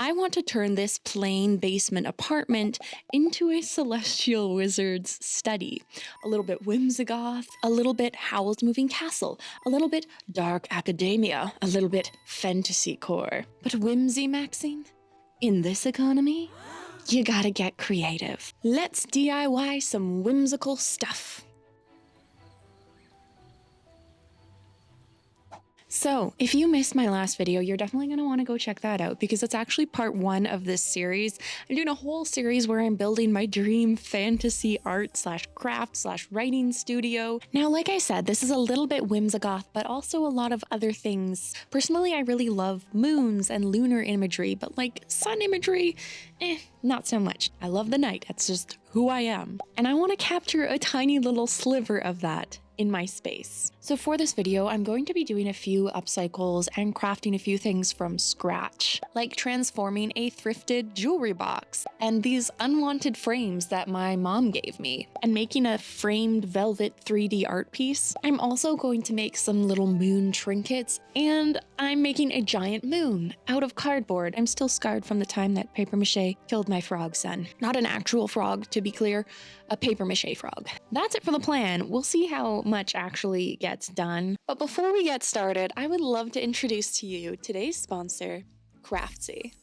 I want to turn this plain basement apartment into a Celestial Wizard's study. A little bit whimsigoth, a little bit Howl's Moving Castle, a little bit dark academia, a little bit fantasy core. But whimsy-maxing? In this economy? You gotta get creative. Let's DIY some whimsical stuff. So, if you missed my last video, you're definitely going to want to go check that out because it's actually part 1 of this series. I'm doing a whole series where I'm building my dream fantasy art / craft / writing studio. Now, like I said, this is a little bit whimsigoth, but also a lot of other things. Personally, I really love moons and lunar imagery, but like sun imagery, not so much. I love the night. That's just who I am. And I want to capture a tiny little sliver of that in my space. So for this video, I'm going to be doing a few upcycles and crafting a few things from scratch, like transforming a thrifted jewelry box and these unwanted frames that my mom gave me, and making a framed velvet 3D art piece. I'm also going to make some little moon trinkets, and I'm making a giant moon out of cardboard. I'm still scarred from the time that paper mache killed my frog son. Not an actual frog, to be clear, a paper mache frog. That's it for the plan. We'll see how much actually gets done. But before we get started, I would love to introduce to you today's sponsor, Craftsy.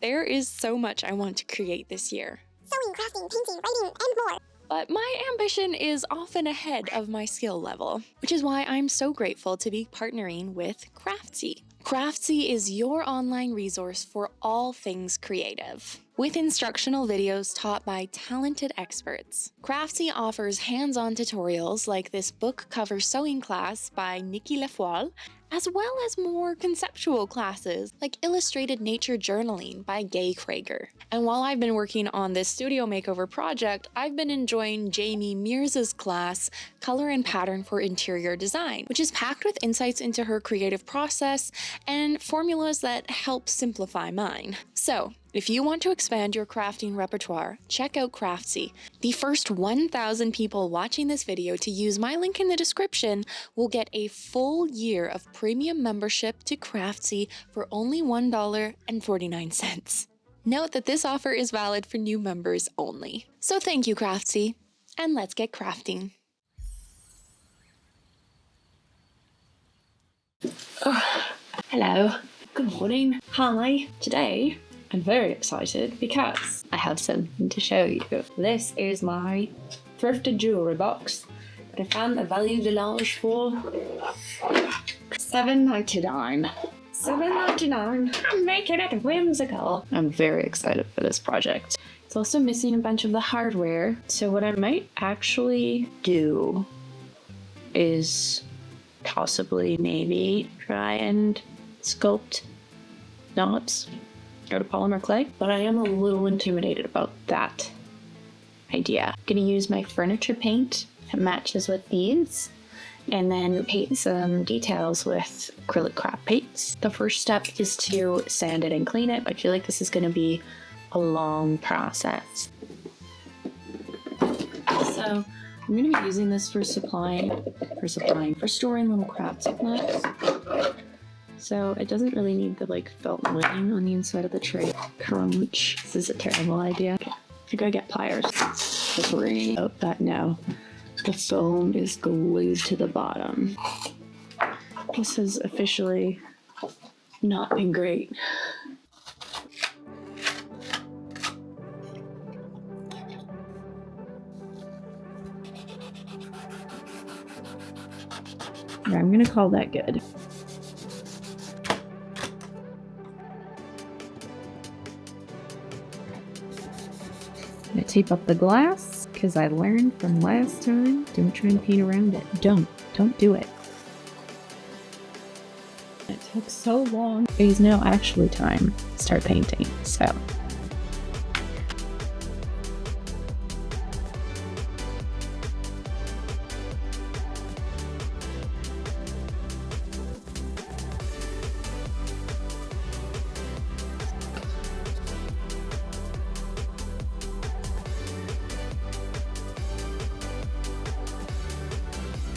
There is so much I want to create this year. Sewing, crafting, painting, writing, and more. But my ambition is often ahead of my skill level, which is why I'm so grateful to be partnering with Craftsy. Craftsy is your online resource for all things creative. With instructional videos taught by talented experts, Craftsy offers hands-on tutorials like this book cover sewing class by Nikki Lafoile, as well as more conceptual classes like illustrated nature journaling by Gay Krager. And while I've been working on this studio makeover project, I've been enjoying Jamie Mears's class, Color and Pattern for Interior Design, which is packed with insights into her creative process and formulas that help simplify mine. So, if you want to expand your crafting repertoire, check out Craftsy. The first 1,000 people watching this video to use my link in the description will get a full year of premium membership to Craftsy for only $1.49. Note that this offer is valid for new members only. So thank you, Craftsy, and let's get crafting. Hello, good morning. Hi, today I'm very excited because I have something to show you. This is my thrifted jewelry box that I found a value de l'âge for $7.99. $7.99. I'm making it whimsical. I'm very excited for this project. It's also missing a bunch of the hardware, so what I might actually do is possibly maybe try and sculpt knobs out of polymer clay, but I am a little intimidated about that idea. I'm gonna use my furniture paint that matches with these, and then paint some details with acrylic craft paints. The first step is to sand it and clean it. I feel like this is gonna be a long process. So I'm gonna be using this for storing little craft supplies. So it doesn't really need the felt lining on the inside of the tray. Crunch. This is a terrible idea. Okay. I think I get pliers. Oh, that no. The foam is glued to the bottom. This has officially not been great. Yeah, I'm gonna call that good. I'm gonna tape up the glass because I learned from last time, don't try and paint around it. Don't do it. It took so long. It is now actually time to start painting, so.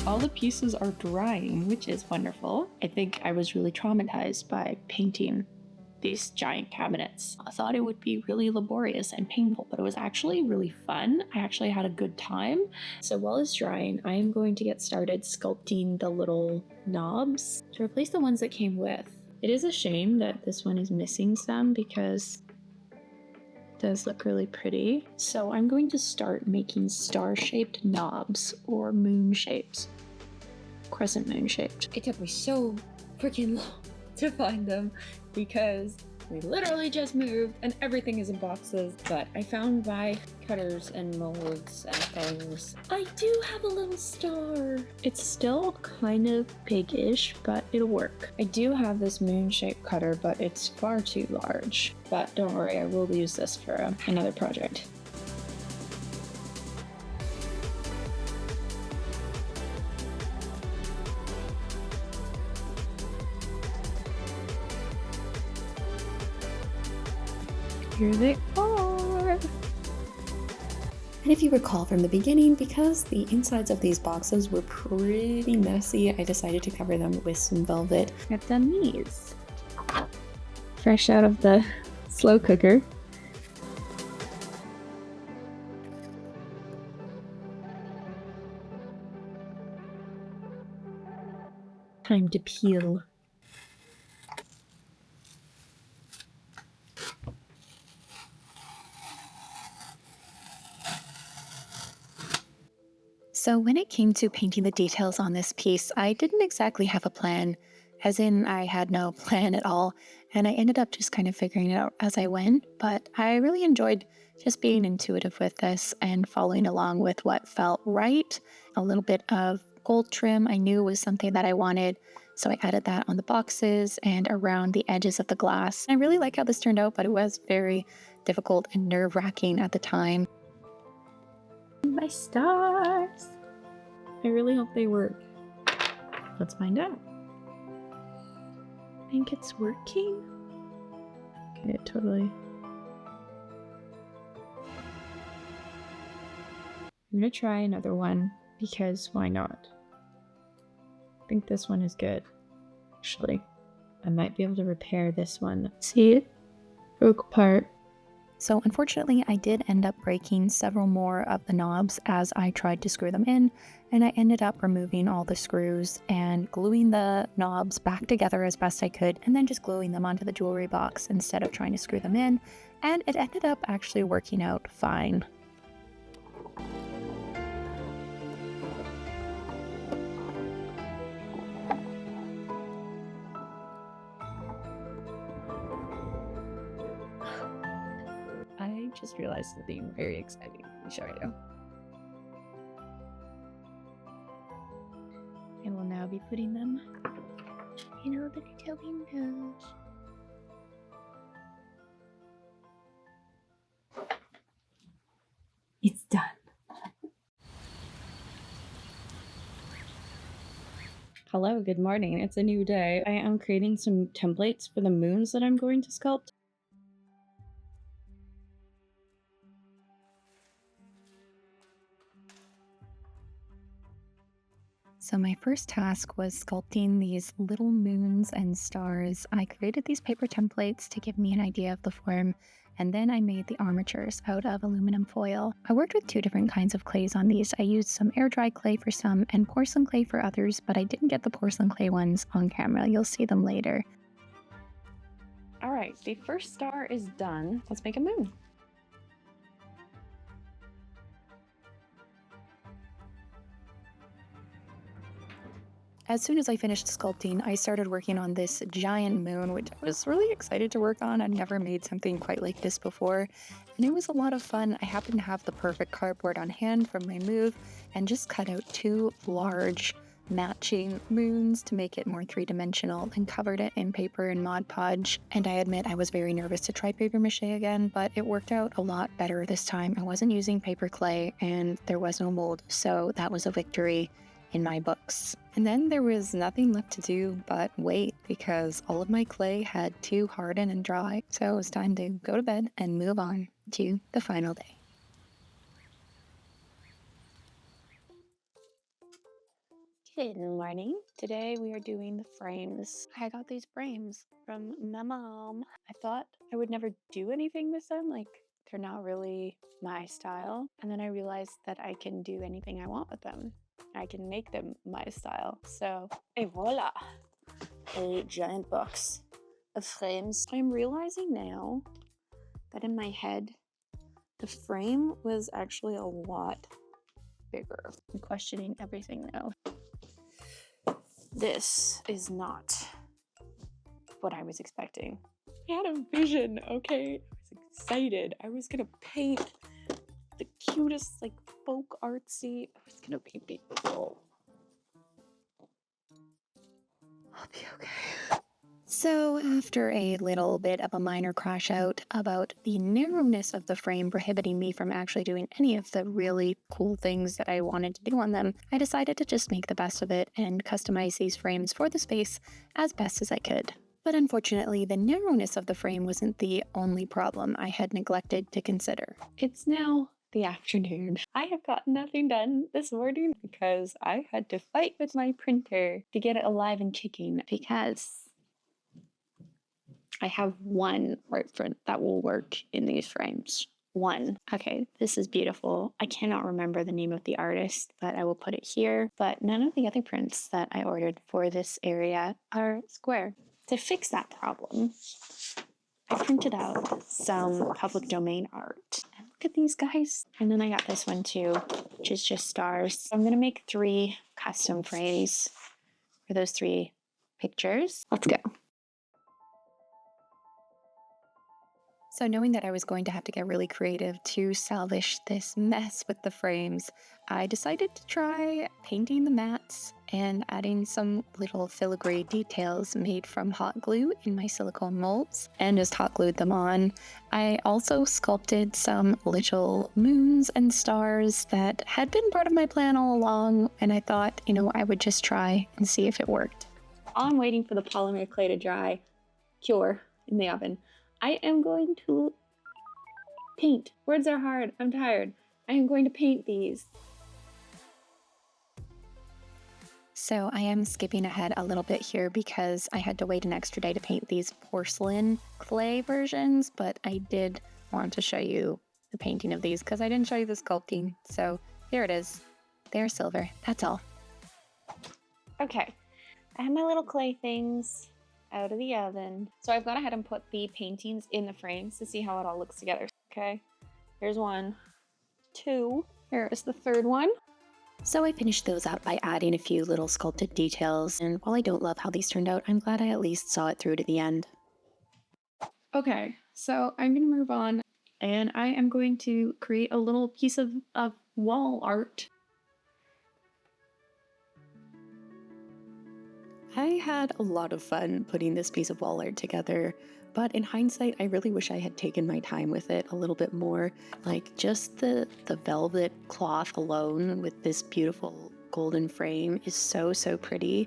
All the pieces are drying, which is wonderful. I think I was really traumatized by painting these giant cabinets. I thought it would be really laborious and painful, but it was actually really fun. I actually had a good time. So while it's drying, I am going to get started sculpting the little knobs to replace the ones that came with. It is a shame that this one is missing some because it does look really pretty. So I'm going to start making star-shaped knobs or moon shapes. Crescent moon shaped. It took me so freaking long to find them because we literally just moved and everything is in boxes, but I found my cutters and molds and things. I do have a little star. It's still kind of big-ish, but it'll work. I do have this moon-shaped cutter, but it's far too large. But don't worry, I will use this for another project. Here they are! And if you recall from the beginning, because the insides of these boxes were pretty messy, I decided to cover them with some velvet. I've done these. Fresh out of the slow cooker. Time to peel. So when it came to painting the details on this piece, I didn't exactly have a plan, as in I had no plan at all, and I ended up just kind of figuring it out as I went, but I really enjoyed just being intuitive with this and following along with what felt right. A little bit of gold trim I knew was something that I wanted, so I added that on the boxes and around the edges of the glass. I really like how this turned out, but it was very difficult and nerve-wracking at the time. My stars! I really hope they work. Let's find out. I think it's working. Okay, totally. I'm gonna try another one because why not? I think this one is good. Actually, I might be able to repair this one. See it? Broke apart. So unfortunately, I did end up breaking several more of the knobs as I tried to screw them in, and I ended up removing all the screws and gluing the knobs back together as best I could, and then just gluing them onto the jewelry box instead of trying to screw them in, and it ended up actually working out fine. I just realized something very exciting. Let me show you. I will now be putting them in all the little windows. It's done. Hello, good morning. It's a new day. I am creating some templates for the moons that I'm going to sculpt. So my first task was sculpting these little moons and stars. I created these paper templates to give me an idea of the form, and then I made the armatures out of aluminum foil. I worked with two different kinds of clays on these. I used some air dry clay for some and porcelain clay for others, but I didn't get the porcelain clay ones on camera. You'll see them later. All right, the first star is done. Let's make a moon. As soon as I finished sculpting, I started working on this giant moon, which I was really excited to work on. I'd never made something quite like this before, and it was a lot of fun. I happened to have the perfect cardboard on hand from my move and just cut out two large matching moons to make it more three-dimensional and covered it in paper and Mod Podge. And I admit I was very nervous to try paper mache again, but it worked out a lot better this time. I wasn't using paper clay and there was no mold, so that was a victory in my books. And then there was nothing left to do but wait, because all of my clay had to harden and dry, so it was time to go to bed and move on to the final day. Good morning. Today we are doing the frames. I got these frames from my mom. I thought I would never do anything with them, like they're not really my style. And then I realized that I can do anything I want with them. I can make them my style. So, et voila, a giant box of frames. I'm realizing now that in my head, the frame was actually a lot bigger. I'm questioning everything now. This is not what I was expecting. I had a vision, okay? I was excited. I was gonna paint the cutest, like, folk artsy. I was gonna paint people. I'll be okay. So after a little bit of a minor crash out about the narrowness of the frame prohibiting me from actually doing any of the really cool things that I wanted to do on them, I decided to just make the best of it and customize these frames for the space as best as I could. But unfortunately, the narrowness of the frame wasn't the only problem I had neglected to consider. It's now the afternoon. I have got nothing done this morning because I had to fight with my printer to get it alive and kicking because I have one art print that will work in these frames. One. Okay, this is beautiful. I cannot remember the name of the artist, but I will put it here. But none of the other prints that I ordered for this area are square. To fix that problem, I printed out some public domain art. And look at these guys. And then I got this one too, which is just stars. So I'm gonna make 3 custom frames for those 3 pictures. Let's go. So knowing that I was going to have to get really creative to salvage this mess with the frames, I decided to try painting the mats and adding some little filigree details made from hot glue in my silicone molds and just hot glued them on. I also sculpted some little moons and stars that had been part of my plan all along, and I thought, I would just try and see if it worked. While I'm waiting for the polymer clay to dry, cure in the oven, I am going to paint. Words are hard. I'm tired. I am going to paint these. So I am skipping ahead a little bit here because I had to wait an extra day to paint these porcelain clay versions, but I did want to show you the painting of these because I didn't show you the sculpting. So here it is. They're silver. That's all. Okay. I have my little clay things out of the oven. So I've gone ahead and put the paintings in the frames to see how it all looks together. Okay, here's 1, 2, here is the 3rd one. So I finished those up by adding a few little sculpted details, and while I don't love how these turned out, I'm glad I at least saw it through to the end. Okay, so I'm gonna move on, and I am going to create a little piece of wall art. I had a lot of fun putting this piece of wall art together, but in hindsight, I really wish I had taken my time with it a little bit more. Like, just the velvet cloth alone with this beautiful golden frame is so, so pretty,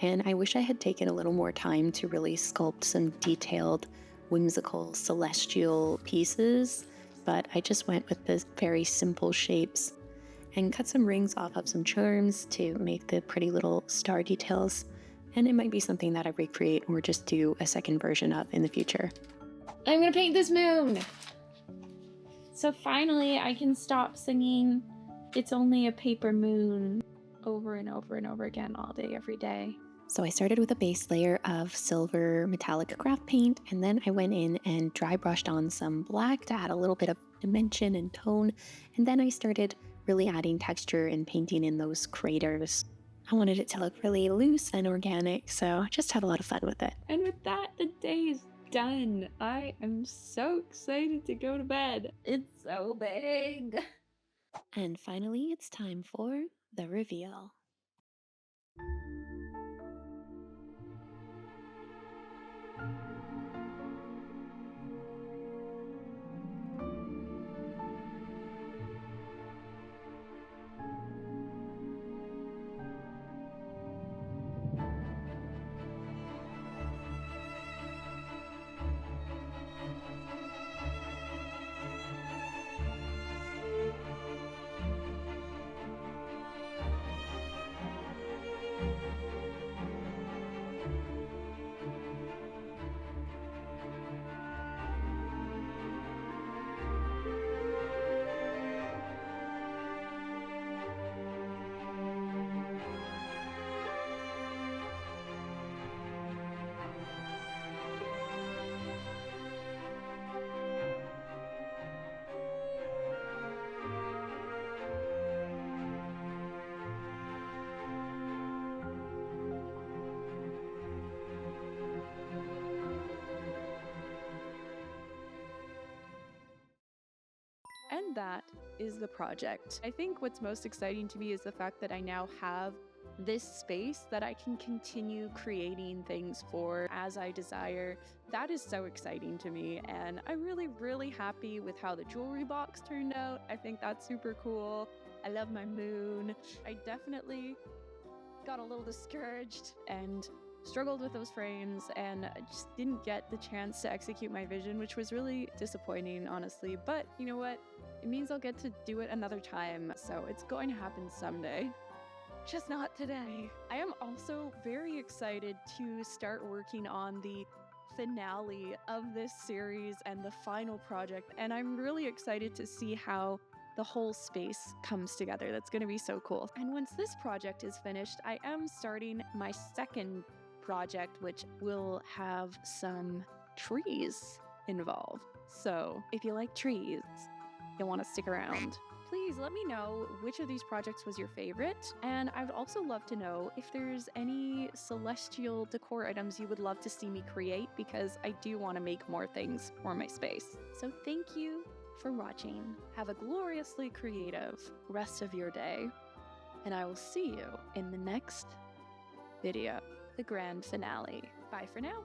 and I wish I had taken a little more time to really sculpt some detailed, whimsical, celestial pieces, but I just went with the very simple shapes and cut some rings off of some charms to make the pretty little star details. And it might be something that I recreate or just do a second version of in the future. I'm gonna paint this moon! So finally I can stop singing "It's Only a Paper Moon" over and over and over again all day, every day. So I started with a base layer of silver metallic craft paint, and then I went in and dry brushed on some black to add a little bit of dimension and tone, and then I started really adding texture and painting in those craters. I wanted it to look really loose and organic, so I just had a lot of fun with it. And with that, the day is done. I am so excited to go to bed. It's so big. And finally, it's time for the reveal. And that is the project. I think what's most exciting to me is the fact that I now have this space that I can continue creating things for as I desire. That is so exciting to me, and I'm really, really happy with how the jewelry box turned out. I think that's super cool. I love my moon. I definitely got a little discouraged and struggled with those frames and just didn't get the chance to execute my vision, which was really disappointing, honestly. But you know what? It means I'll get to do it another time, so it's going to happen someday. Just not today. I am also very excited to start working on the finale of this series and the final project, and I'm really excited to see how the whole space comes together. That's going to be so cool. And once this project is finished, I am starting my second project, which will have some trees involved. So if you like trees, you'll want to stick around. Please let me know which of these projects was your favorite, and I would also love to know if there's any celestial decor items you would love to see me create, because I do want to make more things for my space. So thank you for watching. Have a gloriously creative rest of your day, and I will see you in the next video, the grand finale. Bye for now.